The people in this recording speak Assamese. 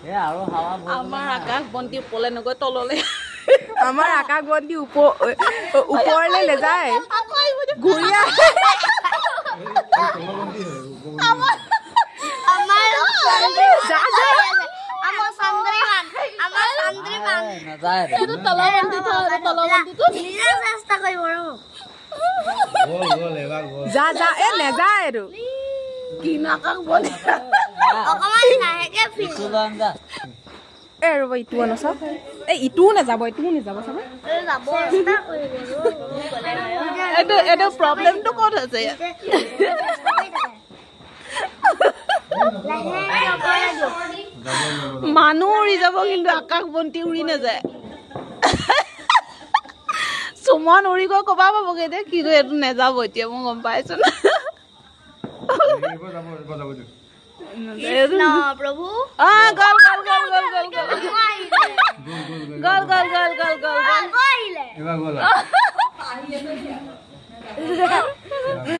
আমাৰ আকাশ বন্তি ওপৰলৈ নগৈ তললৈ আমাৰ আকাশ বন্তি ওপৰলৈ নাযায় ঘূৰি আহে যা যা এ নেযায় আৰু এ ৰ'ব ইটোও নাচাব ইটোও নাযাব ইটোও নাযাব চাব এইটো প্ৰব্লেমটো ক'ত আছে মানুহ উৰি যাব কিন্তু আকাশ বন্তি উৰি নাযায় সুমন উৰি গৈ কবা পাবগে দে কিন্তু এইটো নেযাব এতিয়া মই গম পাইছো না প্ৰভু গল গল গল গল গল গল গল গল গল গল গল আহিলে